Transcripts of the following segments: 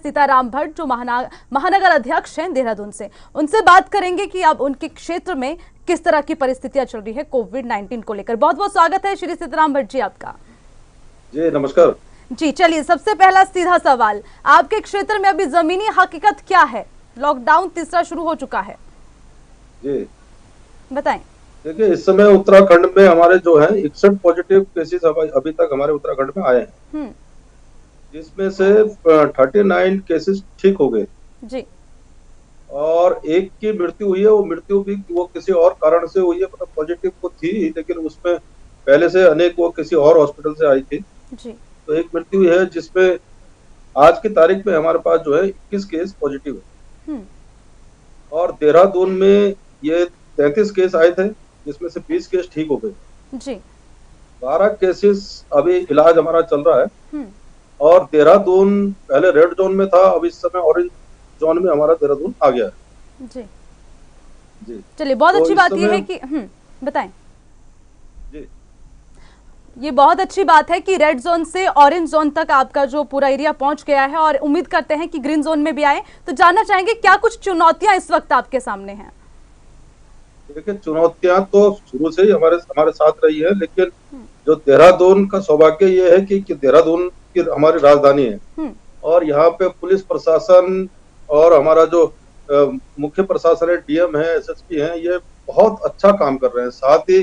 सीताराम भट्ट, जो महानगर अध्यक्ष हैं देहरादून से। उनसे बात करेंगे कि अब उनके क्षेत्र में किस तरह की परिस्थितियां चल रही है कोविड-19 को लेकर। बहुत बहुत स्वागत है श्री सीताराम भट्ट जी आपका। जी नमस्कार जी। चलिए, सबसे पहला सीधा सवाल, आपके क्षेत्र में अभी जमीनी हकीकत क्या है? लॉकडाउन तीसरा शुरू हो चुका है जी, बताएं। देखिए इस समय उत्तराखंड में हमारे जो है 61 पॉजिटिव केसेस अभी तक हमारे उत्तराखंड में आए हैं, जिसमें से 39 केसेस ठीक हो गए जी। और एक की मृत्यु हुई है। वो मृत्यु भी वो किसी और कारण से हुई है, मतलब पॉजिटिव वो थी लेकिन उसमें पहले से अनेक वो किसी और हॉस्पिटल से आई थी जी। तो एक मृत्यु हुई है, जिसमें आज की तारीख में हमारे पास जो है 21 केस पॉजिटिव है। और देहरादून में ये 33 केस आए थे, जिसमें से 20 केस ठीक हो गए जी। 12 केसेस अभी इलाज हमारा चल रहा है। और देहरादून पहले रेड जोन में था, अब इस समय ऑरेंज जोन में हमारा देहरादून आ गया है। जी जी, चलिए, बहुत तो अच्छी बात यह है कि बताएं। जी, ये बहुत अच्छी बात है कि रेड जोन से ऑरेंज जोन तक आपका जो पूरा एरिया पहुंच गया है और उम्मीद करते हैं कि ग्रीन जोन में भी आए। तो जानना चाहेंगे क्या कुछ चुनौतियां इस वक्त आपके सामने हैं? देखिए चुनौतियां तो शुरू से ही हमारे साथ रही है, लेकिन जो देहरादून का सौभाग्य ये है कि देहरादून की हमारी राजधानी है और यहाँ पे पुलिस प्रशासन और हमारा जो मुख्य प्रशासन है, डीएम है, एसएसपी है, ये बहुत अच्छा काम कर रहे हैं। साथ ही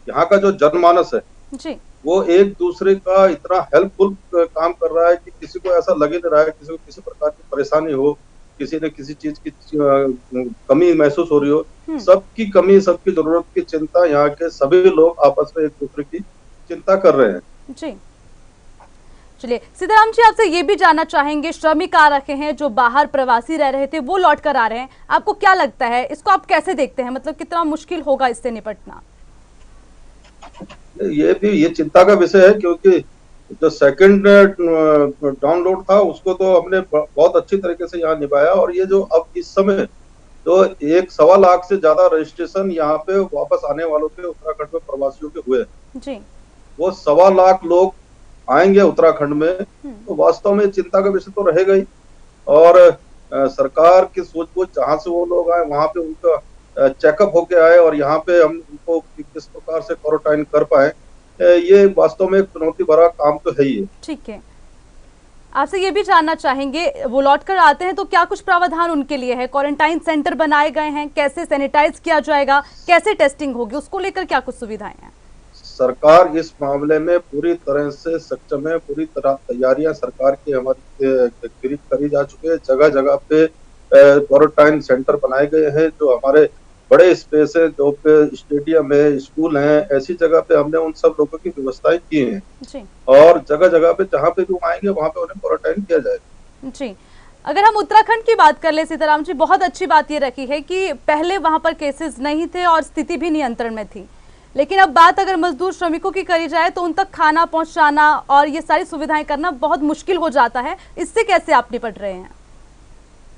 यहाँ का जो जनमानस है जी। वो एक दूसरे का इतना हेल्पफुल काम कर रहा है कि किसी को ऐसा लगे नहीं रहा है, किसी को किसी प्रकार की परेशानी हो, किसी ने किसी चीज की कमी महसूस हो रही हो, सबकी कमी, सबकी जरूरत की चिंता यहाँ के सभी लोग आपस में एक दूसरे की चिंता कर रहे हैं। जी। चलिए सीताराम जी, आपसे ये भी जानना चाहेंगे, श्रमिक आ रखे हैं जो बाहर प्रवासी रह रहे थे वो लौट कर आ रहे हैं, आपको क्या लगता है, इसको आप कैसे देखते हैं? मतलब कितना मुश्किल होगा इससे निपटना? ये चिंता का विषय है, क्योंकि जो सेकंड डाउनलोड था उसको तो हमने बहुत अच्छी तरीके से यहाँ निभाया। और ये जो अब इस समय जो 1.25 लाख से ज्यादा रजिस्ट्रेशन यहाँ पे वापस आने वालों के उत्तराखंड में प्रवासियों के हुए जी। वो 1.25 लाख लोग आएंगे उत्तराखंड में, तो वास्तव में चिंता का विषय तो रहेगा ही। और सरकार की सूझबूझ, जहाँ से वो लोग आए वहां पे उनका चेकअप होके आए और यहाँ पे हम उनको किस प्रकार से क्वारंटाइन कर पाए, ये वास्तव में एक चुनौती भरा काम तो है ही। ठीक है, आपसे ये भी जानना चाहेंगे, वो लौट कर आते हैं तो क्या कुछ प्रावधान उनके लिए है? क्वारंटाइन सेंटर बनाए गए हैं? कैसे सैनिटाइज किया जाएगा? कैसे टेस्टिंग होगी? उसको लेकर क्या कुछ सुविधाएं हैं? सरकार इस मामले में पूरी तरह से सक्षम है। पूरी तरह तैयारियां सरकार की हमारी करी जा चुकी है। जगह जगह पे क्वारंटाइन सेंटर बनाए गए हैं, जो हमारे बड़े स्पेस है, जो पे स्टेडियम है, स्कूल है, ऐसी जगह पे हमने उन सब लोगों की व्यवस्थाएं की हैं जी। और जगह जगह पे जहाँ पे लोग आएंगे वहाँ पे उन्हें क्वारंटाइन किया जाएगा जी। अगर हम उत्तराखंड की बात कर ले सीताराम जी, बहुत अच्छी बात ये रखी है कि पहले वहां पर केसेस नहीं थे और स्थिति भी नियंत्रण में थी, लेकिन अब बात अगर मजदूर श्रमिकों की करी जाए तो उन तक खाना पहुंचाना और ये सारी सुविधाएं करना बहुत मुश्किल हो जाता है। इससे कैसे आप निपट रहे हैं?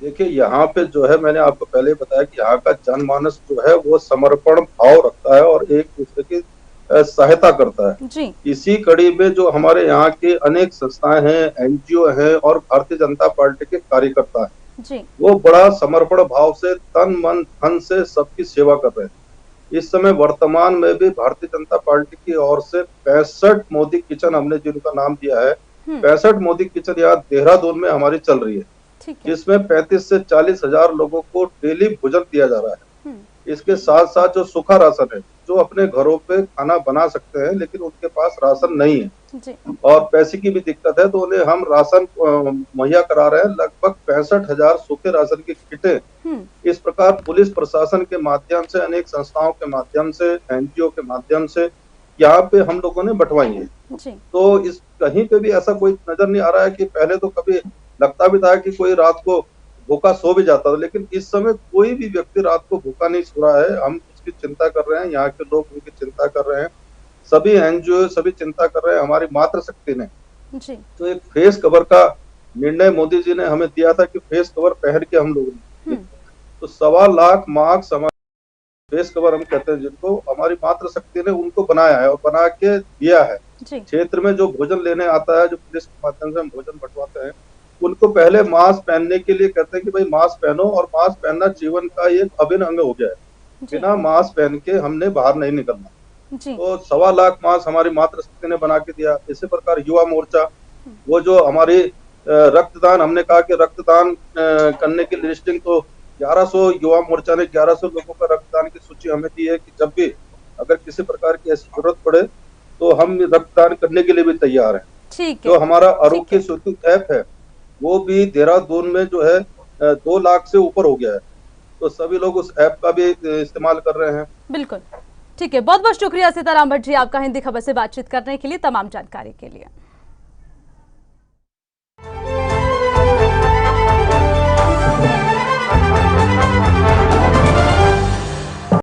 देखिए यहाँ पे जो है, मैंने आपको पहले बताया कि यहाँ का जनमानस जो है वो समर्पण भाव रखता है और एक दूसरे की सहायता करता है जी। इसी कड़ी में जो हमारे यहाँ के अनेक संस्थाएं हैं, एनजीओ हैं और भारतीय जनता पार्टी के कार्यकर्ता हैं जी, वो बड़ा समर्पण भाव से तन मन धन से सबकी सेवा कर रहे हैं। इस समय वर्तमान में भी भारतीय जनता पार्टी की ओर से 65 मोदी किचन, हमने जिनका नाम दिया है 65 मोदी किचन, यहाँ देहरादून में हमारी चल रही है, जिसमें 35 से 40 हजार लोगों को डेली भोजन दिया जा रहा है। इसके साथ साथ जो सूखा राशन है, जो अपने घरों पे खाना बना सकते हैं लेकिन उनके पास राशन नहीं है जी, और पैसे की भी दिक्कत है, तो उन्हें हम राशन मुहैया करा रहे हैं। लगभग 65,000 सूखे राशन की किटें इस प्रकार पुलिस प्रशासन के माध्यम से, अनेक संस्थाओं के माध्यम से, एनजीओ के माध्यम से यहाँ पे हम लोगों ने बंटवाई है। तो इस कहीं पे भी ऐसा कोई नजर नहीं आ रहा है कि पहले तो कभी लगता भी था कि कोई रात को भूखा सो भी जाता था, लेकिन इस समय कोई भी व्यक्ति रात को भूखा नहीं सो रहा है। हम उसकी चिंता कर रहे हैं, यहाँ के लोग उनकी चिंता कर रहे हैं, सभी एनजीओ सभी चिंता कर रहे हैं। हमारी मातृशक्ति ने जी, तो एक फेस कवर का निर्णय मोदी जी ने हमें दिया था कि फेस कवर पहन के हम लोग तो 1.25 लाख मास्क, फेस कवर हम कहते हैं जिनको, हमारी मातृशक्ति ने उनको बनाया है और बना के दिया है। क्षेत्र में जो भोजन लेने आता है, जो पुलिस के माध्यम से हम भोजन बंटवाते हैं, उनको पहले मास्क पहनने के लिए कहते हैं कि भाई मास्क पहनो, और मास्क पहनना जीवन का एक अभिन्न अंग हो गया है। बिना मास्क पहन के हमने बाहर नहीं निकलना। तो 1.25 लाख मास्क हमारी मातृशक्ति ने बना के दिया। इसी प्रकार युवा मोर्चा, वो जो हमारी रक्तदान, हमने कहा कि रक्तदान करने की लिस्टिंग, तो 1100 युवा मोर्चा ने 1100 लोगों का रक्तदान की सूची हमें दी है कि जब भी अगर किसी प्रकार की ऐसी जरूरत पड़े तो हम रक्तदान करने के लिए भी तैयार हैं। ठीक है। जो हमारा आरोग्य सेतु ऐप है वो भी देहरादून में जो है 2 लाख से ऊपर हो गया है, तो सभी लोग उस ऐप का भी इस्तेमाल कर रहे हैं। बिल्कुल ठीक है, बहुत बहुत शुक्रिया सीताराम भट्ट जी आपका हिंदी खबर से बातचीत करने के लिए, तमाम जानकारी के लिए।